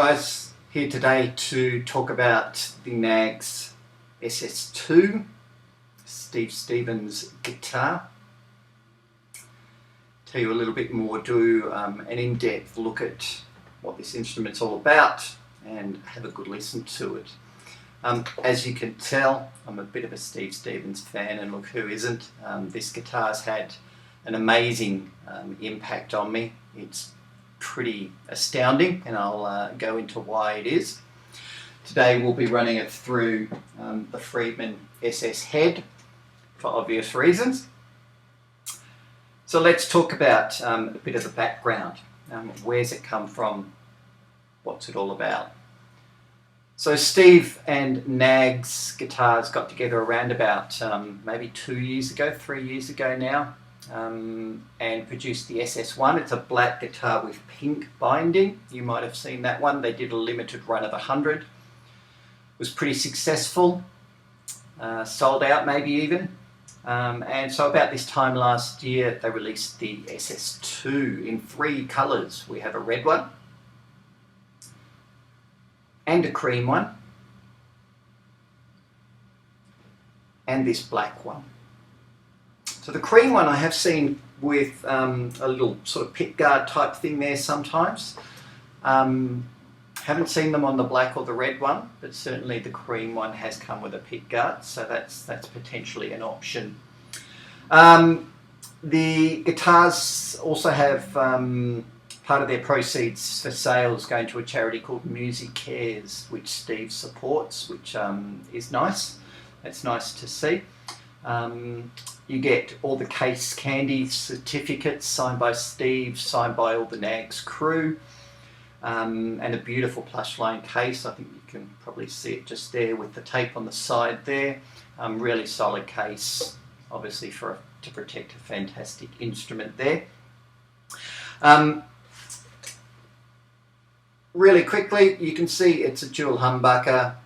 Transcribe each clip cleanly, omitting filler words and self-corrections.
guys, here today to talk about the Knaggs SS2, Steve Stevens guitar. Tell you a little bit more, do an in-depth look at what this instrument's all about and have a good listen to it. As you can tell, I'm a bit of a Steve Stevens fan, and look, who isn't? This guitar's had an amazing impact on me. It's pretty astounding, and I'll go into why it is. Today we'll be running it through the Friedman SS head for obvious reasons. So let's talk about a bit of the background. Where's it come from? What's it all about? So Steve and Knaggs Guitars got together around about maybe 2 years ago, 3 years ago now, and produced the SS1. It's a black guitar with pink binding. You might have seen that one. They did a limited run of 100. It was pretty successful, sold out maybe even. And so about this time last year, they released the SS2 in 3 colours. We have a red one, and a cream one, and this black one. So the cream one I have seen with a little sort of pick guard type thing there sometimes. Haven't seen them on the black or the red one, but certainly the cream one has come with a pick guard, so that's potentially an option. The guitars also have part of their proceeds for sales going to a charity called Music Cares, which Steve supports, which is nice. It's nice to see. You get all the case candy certificates signed by Steve, signed by all the Knaggs crew, and a beautiful plush line case. I think you can probably see it just there with the tape on the side there. Really solid case, obviously to protect a fantastic instrument there. Really quickly, you can see it's a dual humbucker.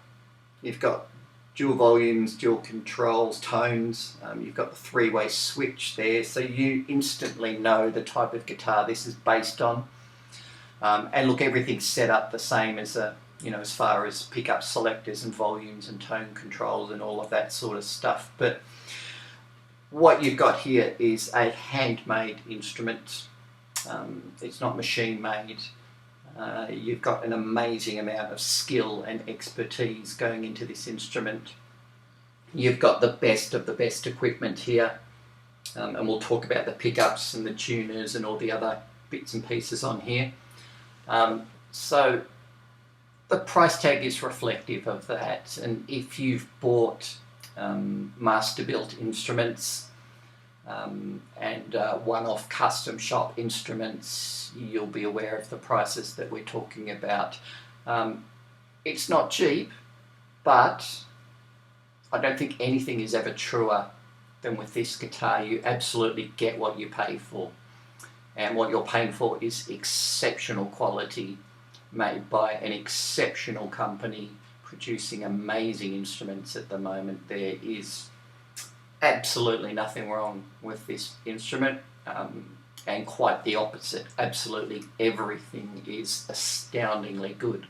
You've got dual volumes, dual controls, tones. You've got the 3-way switch there, so you instantly know the type of guitar this is based on. And look, everything's set up the same as as far as pickup selectors and volumes and tone controls and all of that sort of stuff. But what you've got here is a handmade instrument. It's not machine made. You've got an amazing amount of skill and expertise going into this instrument. You've got the best of the best equipment here, and we'll talk about the pickups and the tuners and all the other bits and pieces on here. So the price tag is reflective of that, and if you've bought master built instruments and one-off custom shop instruments, you'll be aware of the prices that we're talking about. It's not cheap, but I don't think anything is ever truer than with this guitar. You absolutely get what you pay for, and what you're paying for is exceptional quality made by an exceptional company producing amazing instruments at the moment. There is absolutely nothing wrong with this instrument, and quite the opposite. Absolutely everything is astoundingly good,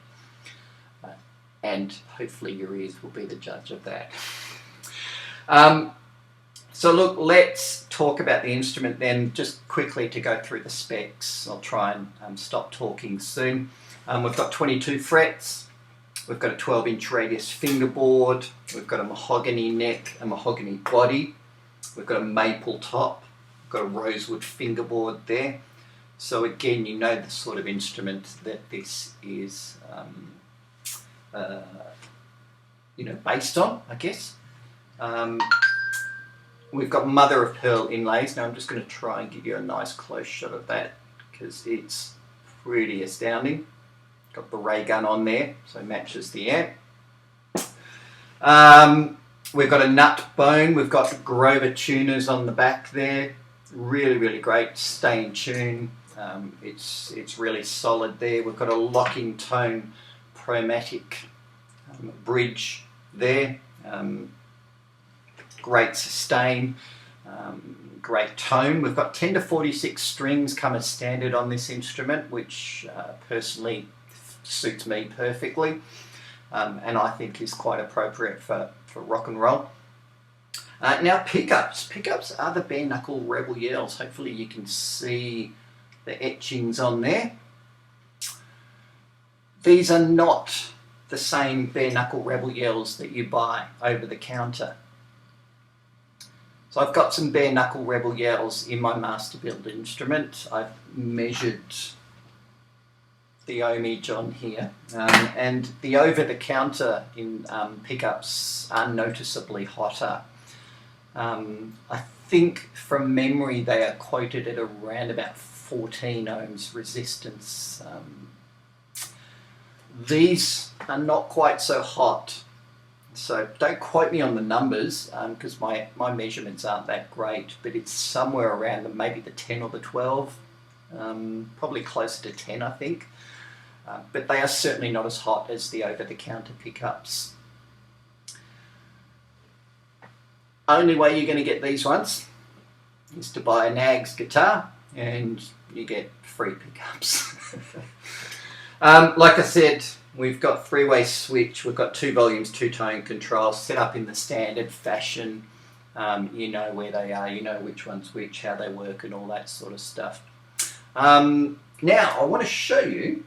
and hopefully your ears will be the judge of that. So look, let's talk about the instrument then, just quickly to go through the specs. I'll try and stop talking soon. We've got 22 frets. We've got a 12-inch radius fingerboard. We've got a mahogany neck, a mahogany body. We've got a maple top. We've got a rosewood fingerboard there. So again, you know the sort of instrument that this is based on, I guess. We've got mother of pearl inlays. Now I'm just going to try and give you a nice close shot of that because it's pretty astounding. Got the ray gun on there, so it matches the amp. We've got a nut bone. We've got Grover tuners on the back there. Really, really great. Stay in tune. It's really solid there. We've got a locking tone Promatic bridge there. Great sustain, great tone. We've got 10 to 46 strings come as standard on this instrument, which personally suits me perfectly, and I think is quite appropriate for rock and roll. Now pickups. Pickups are the bare knuckle Rebel Yells. Hopefully you can see the etchings on there. These are not the same bare knuckle Rebel Yells that you buy over the counter. So I've got some bare knuckle Rebel Yells in my master build instrument. I've measured the ohmage on here, and the over the counter in pickups are noticeably hotter. I think from memory they are quoted at around about 14 ohms resistance. These are not quite so hot, so don't quote me on the numbers because my measurements aren't that great, but it's somewhere around maybe the 10 or the 12, probably closer to 10 I think, but they are certainly not as hot as the over-the-counter pickups. Only way you're going to get these ones is to buy a Knaggs guitar and you get free pickups. Like I said, we've got three-way switch, we've got 2 volumes, 2 tone controls set up in the standard fashion. You know where they are, you know which one's which, how they work and all that sort of stuff. Now I want to show you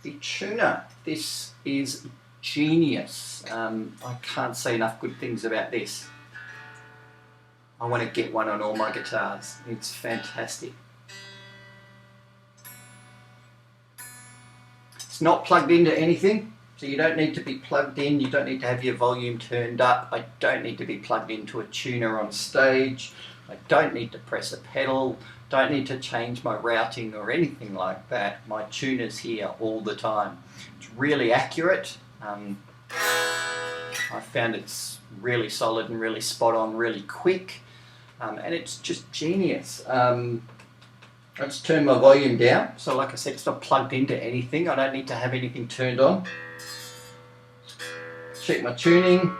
the tuner. This is genius. I can't say enough good things about this. I want to get one on all my guitars. It's fantastic. It's not plugged into anything, so you don't need to be plugged in. You don't need to have your volume turned up. I don't need to be plugged into a tuner on stage. I don't need to press a pedal. Don't need to change my routing or anything like that. My tuner's here all the time. It's really accurate. I found it's really solid and really spot on, really quick. And it's just genius. Let's turn my volume down. So like I said, it's not plugged into anything. I don't need to have anything turned on. Check my tuning.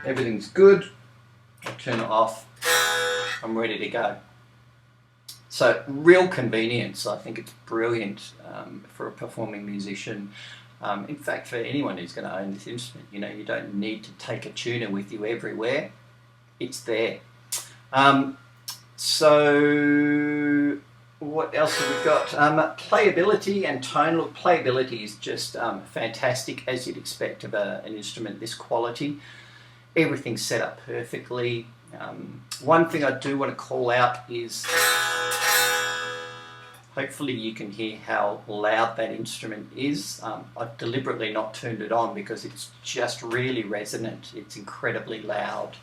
Everything's good. I'll turn it off. I'm ready to go. So real convenience. I think it's brilliant for a performing musician. In fact, for anyone who's going to own this instrument, you know, you don't need to take a tuner with you everywhere. It's there. So what else have we got? Playability and tone. Look, playability is just fantastic, as you'd expect of an instrument this quality. Everything's set up perfectly. One thing I do want to call out is hopefully you can hear how loud that instrument is. I've deliberately not turned it on because it's just really resonant. It's incredibly loud.